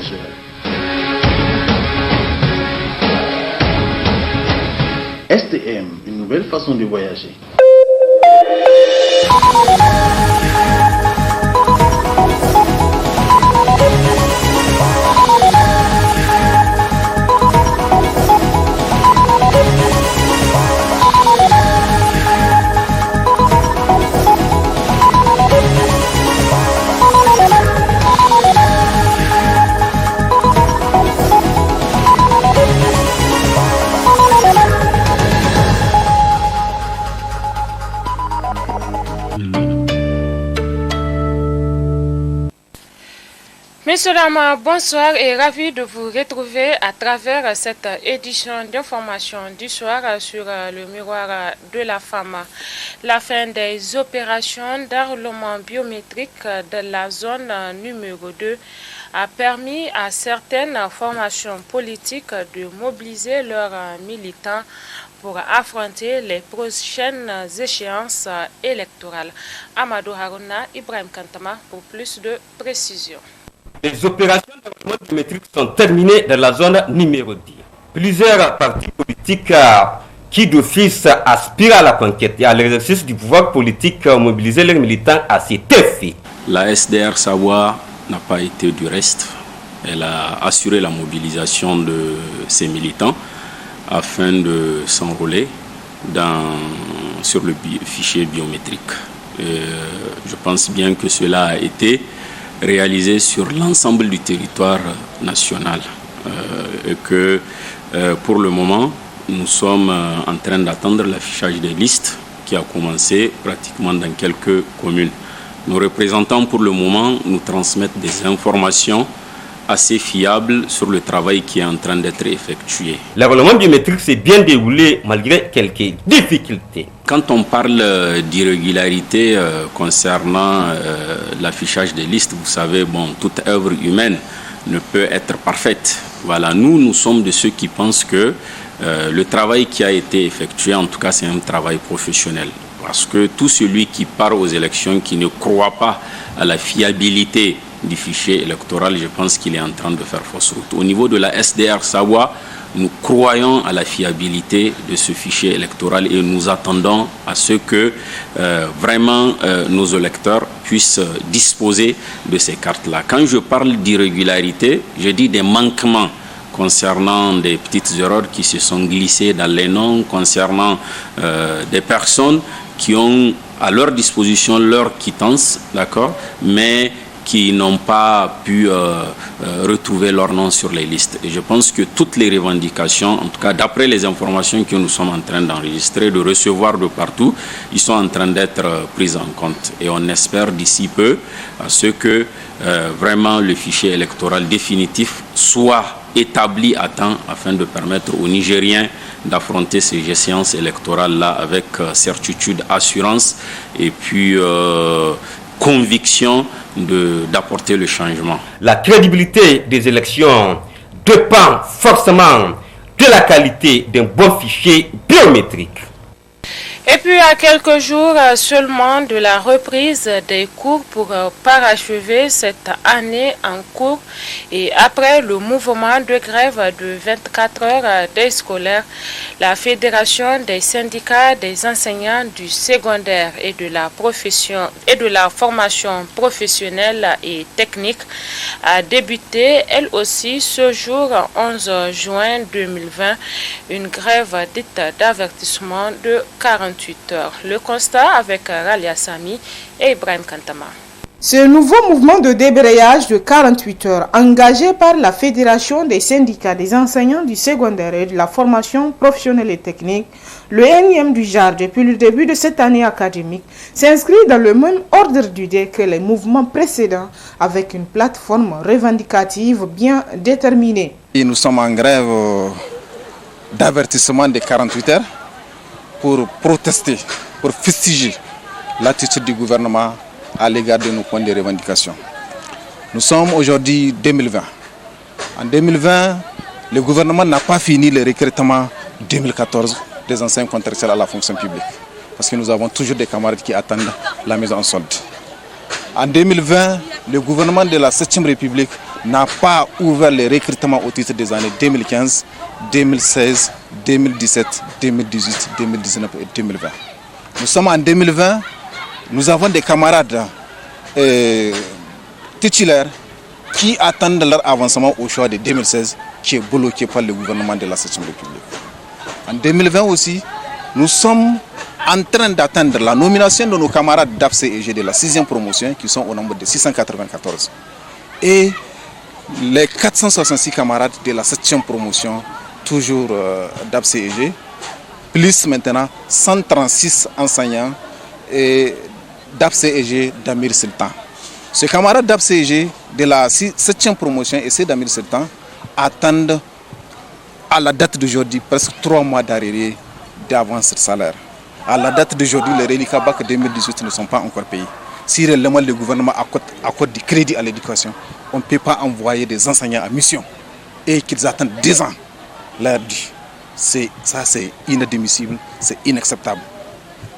voyageurs. STM, une nouvelle façon de voyager. Messieurs, dames, bonsoir et ravi de vous retrouver à travers cette édition d'information du soir sur le miroir de la femme. La fin des opérations d'enrôlement biométrique de la zone numéro 2 a permis à certaines formations politiques de mobiliser leurs militants pour affronter les prochaines échéances électorales. Amadou Harouna, Ibrahim Kantama pour plus de précisions. Les opérations d'enrôlement biométrique sont terminées dans la zone numéro 10. Plusieurs partis politiques qui d'office aspirent à la conquête et à l'exercice du pouvoir politique ont mobilisé leurs militants à cet effet. La SDR Savoie n'a pas été du reste. Elle a assuré la mobilisation de ses militants afin de s'enrôler sur le fichier biométrique. Je pense bien que cela a été réalisé sur l'ensemble du territoire national et que pour le moment nous sommes en train d'attendre l'affichage des listes qui a commencé pratiquement dans quelques communes. Nos représentants pour le moment nous transmettent des informations assez fiables sur le travail qui est en train d'être effectué. L'enrôlement biométrique s'est bien déroulé malgré quelques difficultés. Quand on parle d'irrégularité concernant l'affichage des listes, vous savez, toute œuvre humaine ne peut être parfaite. Voilà, nous sommes de ceux qui pensent que le travail qui a été effectué, en tout cas, c'est un travail professionnel. Parce que tout celui qui part aux élections, qui ne croit pas à la fiabilité du fichier électoral, je pense qu'il est en train de faire fausse route. Au niveau de la SDR Savoie, nous croyons à la fiabilité de ce fichier électoral et nous attendons à ce que vraiment nos électeurs puissent disposer de ces cartes-là. Quand je parle d'irrégularité, je dis des manquements concernant des petites erreurs qui se sont glissées dans les noms, concernant des personnes qui ont à leur disposition leur quittance, d'accord, mais qui n'ont pas pu retrouver leur nom sur les listes. Et je pense que toutes les revendications, en tout cas d'après les informations que nous sommes en train d'enregistrer, de recevoir de partout, ils sont en train d'être prises en compte. Et on espère d'ici peu à ce que vraiment le fichier électoral définitif soit établi à temps afin de permettre aux Nigériens d'affronter ces échéances électorales-là avec certitude, assurance et puis conviction d'apporter le changement. La crédibilité des élections dépend forcément de la qualité d'un bon fichier biométrique. Et puis à quelques jours seulement de la reprise des cours pour parachever cette année en cours et après le mouvement de grève de 24 heures des scolaires, la Fédération des syndicats des enseignants du secondaire et de la formation professionnelle et technique a débuté elle aussi ce jour 11 juin 2020 une grève dite d'avertissement de 48 heures. Le constat avec Ralia Sami et Ibrahim Kantama. Ce nouveau mouvement de débrayage de 48 heures engagé par la Fédération des syndicats des enseignants du secondaire et de la formation professionnelle et technique, le énième du genre depuis le début de cette année académique, s'inscrit dans le même ordre d'idée que les mouvements précédents avec une plateforme revendicative bien déterminée. Et nous sommes en grève d'avertissement de 48 heures pour protester, pour fustiger l'attitude du gouvernement à l'égard de nos points de revendication. Nous sommes aujourd'hui 2020. En 2020, le gouvernement n'a pas fini le recrutement 2014 des enseignants contractuels à la fonction publique. Parce que nous avons toujours des camarades qui attendent la mise en solde. En 2020, le gouvernement de la 7e République n'a pas ouvert les recrutements au titre des années 2015, 2016, 2017, 2018, 2019 et 2020. Nous sommes en 2020, nous avons des camarades titulaires qui attendent leur avancement au choix de 2016 qui est bloqué par le gouvernement de la 7e République. En 2020 aussi, nous sommes en train d'attendre la nomination de nos camarades d'APCEG de la 6e promotion qui sont au nombre de 694 et les 466 camarades de la 7e promotion toujours d'APCEG plus maintenant 136 enseignants d'APCEG d'Amir Sultan. Ces camarades d'APCEG de la 7e promotion et ceux d'Amir Sultan attendent à la date d'aujourd'hui presque 3 mois d'arrêt d'avance de salaire. À la date d'aujourd'hui, les reliquats BAC 2018 ne sont pas encore payés. Si réellement le gouvernement accorde du crédit à l'éducation, on ne peut pas envoyer des enseignants à mission et qu'ils attendent 2 ans leur dû. Ça c'est inadmissible, c'est inacceptable.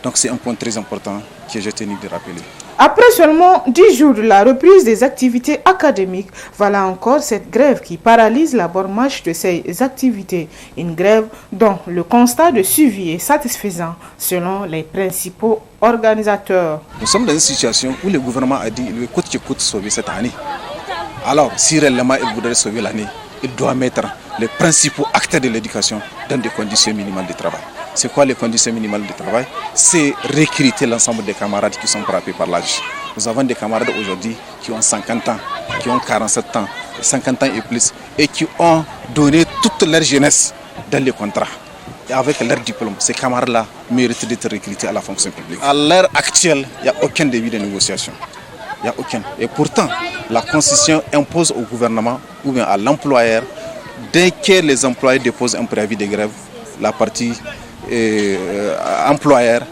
Donc c'est un point très important que j'ai tenu de rappeler. Après seulement 10 jours de la reprise des activités académiques, voilà encore cette grève qui paralyse la bonne marche de ces activités. Une grève dont le constat de suivi est satisfaisant selon les principaux organisateurs. Nous sommes dans une situation où le gouvernement a dit qu'il veut coûte que coûte sauver cette année. Alors si réellement il voudrait sauver l'année, il doit mettre les principaux acteurs de l'éducation dans des conditions minimales de travail. C'est quoi les conditions minimales de travail? C'est recruter l'ensemble des camarades qui sont frappés par l'âge. Nous avons des camarades aujourd'hui qui ont 50 ans, qui ont 47 ans, 50 ans et plus, et qui ont donné toute leur jeunesse dans les contrats. Et avec leur diplôme, ces camarades-là méritent d'être recrutés à la fonction publique. À l'heure actuelle, il n'y a aucun début de négociation. Il n'y a aucun. Et pourtant, la Constitution impose au gouvernement ou bien à l'employeur, dès que les employés déposent un préavis de grève, la partie employeur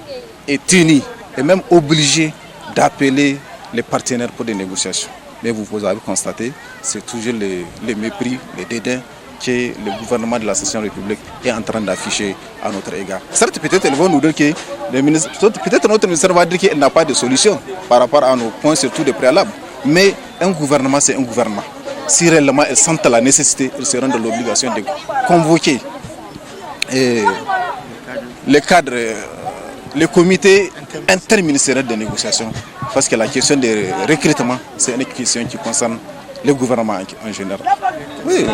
est tenu et même obligé d'appeler les partenaires pour des négociations. Mais vous avez constaté, c'est toujours le mépris, le dédain que le gouvernement de la 7e République est en train d'afficher à notre égard. Certes, peut-être ils vont nous dire que peut-être notre ministère va dire qu'il n'a pas de solution par rapport à nos points, surtout de préalable. Mais un gouvernement, c'est un gouvernement. Si réellement ils sentent la nécessité, ils seront dans l'obligation de convoquer les cadres, le comité interministériel de négociation, parce que la question de recrutement, c'est une question qui concerne le gouvernement en général. Oui,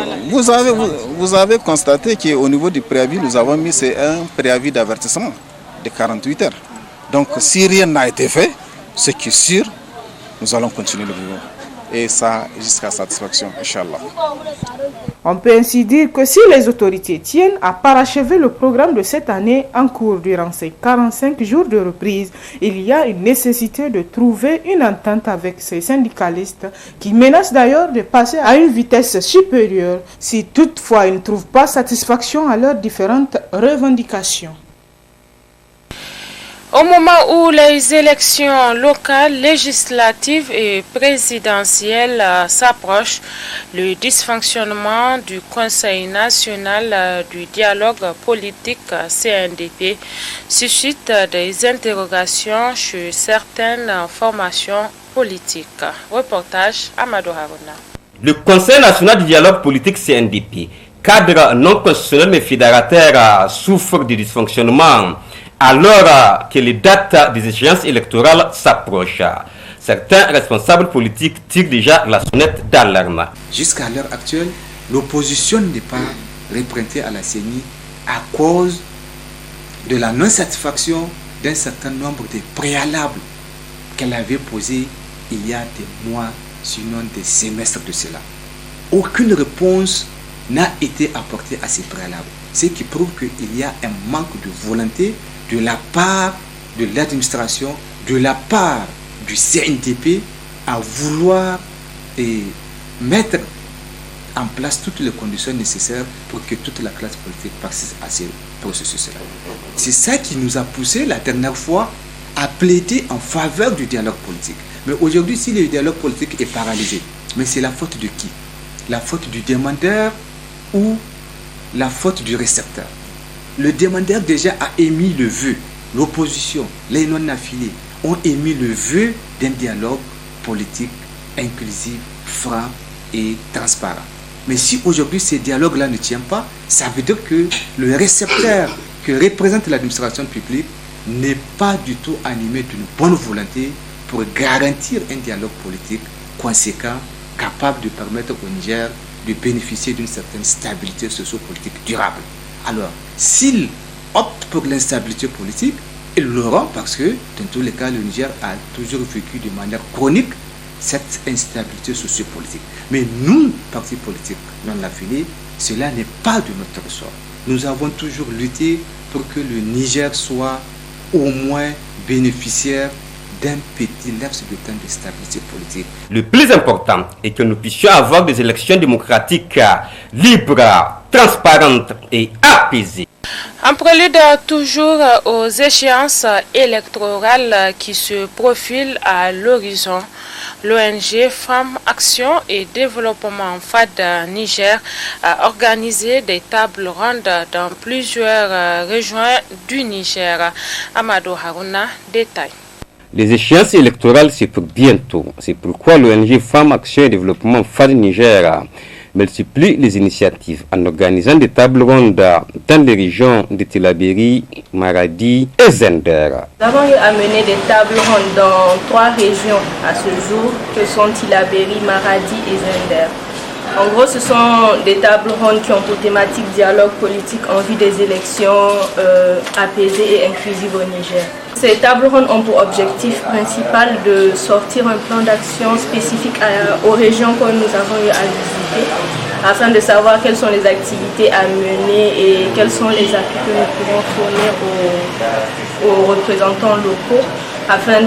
vous avez constaté qu'au niveau du préavis, nous avons mis un préavis d'avertissement de 48 heures. Donc si rien n'a été fait, ce qui est sûr, nous allons continuer le mouvement. Et ça jusqu'à satisfaction, Inch'Allah. On peut ainsi dire que si les autorités tiennent à parachever le programme de cette année en cours durant ces 45 jours de reprise, il y a une nécessité de trouver une entente avec ces syndicalistes qui menacent d'ailleurs de passer à une vitesse supérieure si toutefois ils ne trouvent pas satisfaction à leurs différentes revendications. Au moment où les élections locales, législatives et présidentielles s'approchent, le dysfonctionnement du Conseil national du dialogue politique CNDP suscite des interrogations chez certaines formations politiques. Reportage Amadou Harouna. Le Conseil national du dialogue politique CNDP, cadre non constitutionnel mais fédérateur, souffre de dysfonctionnement alors que les dates des échéances électorales s'approchent. Certains responsables politiques tirent déjà la sonnette d'alarme. Jusqu'à l'heure actuelle, l'opposition n'est pas représentée à la CENI à cause de la non-satisfaction d'un certain nombre de préalables qu'elle avait posés il y a des mois, sinon des semestres de cela. Aucune réponse n'a été apportée à ces préalables, ce qui prouve qu'il y a un manque de volonté de la part de l'administration, de la part du CNDP à vouloir mettre en place toutes les conditions nécessaires pour que toute la classe politique participe à ces processus-là. C'est ça qui nous a poussé la dernière fois à plaider en faveur du dialogue politique. Mais aujourd'hui, si le dialogue politique est paralysé, mais c'est la faute de qui? La faute du demandeur ou la faute du récepteur? Le demandeur déjà a émis le vœu, l'opposition, les non-affiliés ont émis le vœu d'un dialogue politique inclusif, franc et transparent. Mais si aujourd'hui ces dialogues-là ne tiennent pas, ça veut dire que le récepteur que représente l'administration publique n'est pas du tout animé d'une bonne volonté pour garantir un dialogue politique conséquent, capable de permettre au Niger de bénéficier d'une certaine stabilité socio-politique durable. Alors, s'ils optent pour l'instabilité politique, ils l'auront parce que, dans tous les cas, le Niger a toujours vécu de manière chronique cette instabilité sociopolitique. Mais nous, partis politiques non affiliés, cela n'est pas de notre ressort. Nous avons toujours lutté pour que le Niger soit au moins bénéficiaire d'un petit laps de temps de stabilité politique. Le plus important est que nous puissions avoir des élections démocratiques libres, transparentes et apaisées. En prélude toujours aux échéances électorales qui se profilent à l'horizon, l'ONG Femmes Action et Développement FAD Niger a organisé des tables rondes dans plusieurs régions du Niger. Amadou Harouna détaille. Les échéances électorales, c'est pour bientôt. C'est pourquoi l'ONG Femmes Action et Développement FAD Niger multiplie les initiatives en organisant des tables rondes dans les régions de Tillabéri, Maradi et Zender. Nous avons eu à mener des tables rondes dans 3 régions à ce jour, que sont Tillabéri, Maradi et Zender. En gros, ce sont des tables rondes qui ont pour thématique dialogue politique en vue des élections apaisées et inclusives au Niger. Ces tables rondes ont pour objectif principal de sortir un plan d'action spécifique aux régions que nous avons eu à visiter, afin de savoir quelles sont les activités à mener et quels sont les appuis que nous pouvons fournir aux représentants locaux, afin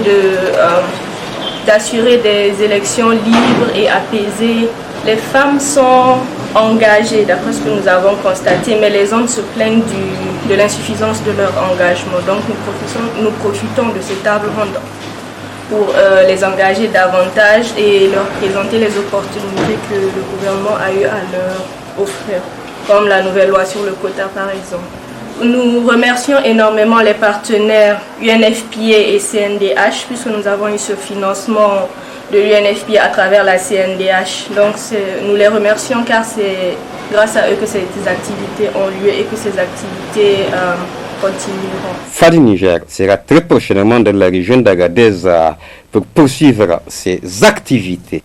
d'assurer des élections libres et apaisées. Les femmes sont engagées, d'après ce que nous avons constaté, mais les hommes se plaignent de l'insuffisance de leur engagement. Donc nous profitons de ces tables rondes pour les engager davantage et leur présenter les opportunités que le gouvernement a eu à leur offrir, comme la nouvelle loi sur le quota par exemple. Nous remercions énormément les partenaires UNFPA et CNDH, puisque nous avons eu ce financement de l'UNFPA à travers la CNDH. Donc nous les remercions car c'est grâce à eux que ces activités ont lieu et que ces activités continueront. FAD Niger sera très prochainement dans la région d'Agadez pour poursuivre ses activités.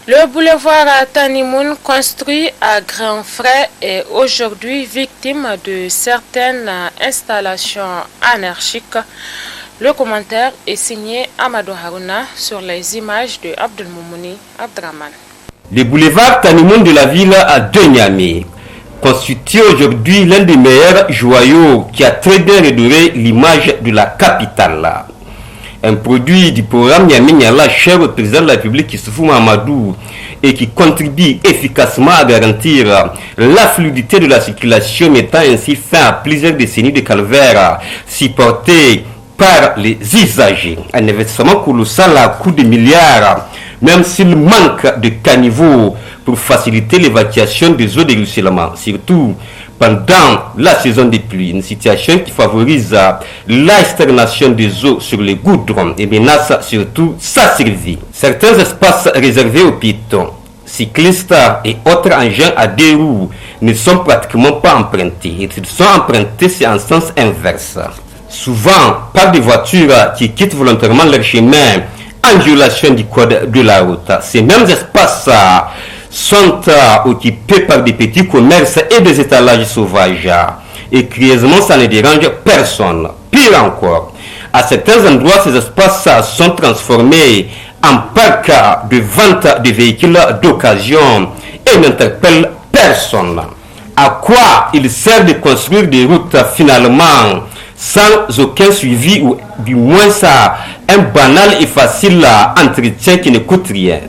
Le boulevard Tanimoun, construit à grands frais, est aujourd'hui victime de certaines installations anarchiques. Le commentaire est signé Amadou Harouna sur les images de Abdelmoumouni Abdraman. Le boulevard Tanimoun de la ville de Niamey constitue aujourd'hui l'un des meilleurs joyaux qui a très bien redoré l'image de la capitale. Un produit du programme Niamey Niala, cher au président de la République Issoufou Mahamadou, et qui contribue efficacement à garantir la fluidité de la circulation, mettant ainsi fin à plusieurs décennies de calvaire supportés par les usagers. Un investissement colossal à coût de milliards, même s'il manque de caniveaux pour faciliter l'évacuation des eaux de ruissellement, surtout pendant la saison des pluies, une situation qui favorise l'externation des eaux sur les goudrons et menace surtout sa survie. Certains espaces réservés aux piétons, cyclistes et autres engins à 2 roues ne sont pratiquement pas empruntés. Et s'ils sont empruntés, c'est en sens inverse. Souvent par des voitures qui quittent volontairement leur chemin en violation du code de la route. Ces mêmes espaces sont occupés par des petits commerces et des étalages sauvages. Et curieusement, ça ne dérange personne. Pire encore, à certains endroits, ces espaces sont transformés en parc de vente de véhicules d'occasion et n'interpellent personne. À quoi il sert de construire des routes finalement sans aucun suivi ou du moins un banal et facile entretien qui ne coûte rien?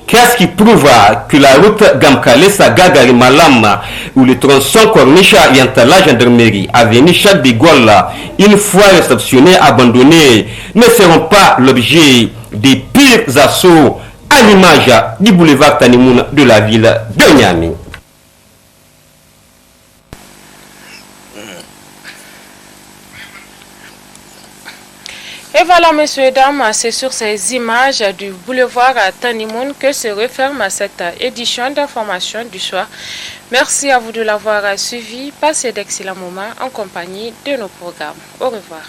Qu'est-ce qui prouve que la route Gamkale-Saga Malam ou le tronçon Corniche-Yantala Gendarmerie, avenue Charles de Gaulle, une fois réceptionnés, abandonnés, ne seront pas l'objet des pires assauts à l'image du boulevard Tanimoun de la ville de Niamey? Et voilà, messieurs et dames, c'est sur ces images du boulevard Tanimoun que se referme cette édition d'information du soir. Merci à vous de l'avoir suivi. Passez d'excellents moments en compagnie de nos programmes. Au revoir.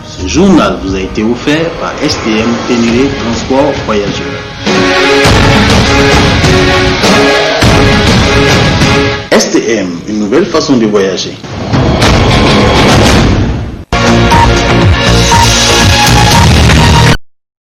Ce journal vous a été offert par STM Ténéré Transport Voyageurs. STM, une nouvelle façon de voyager.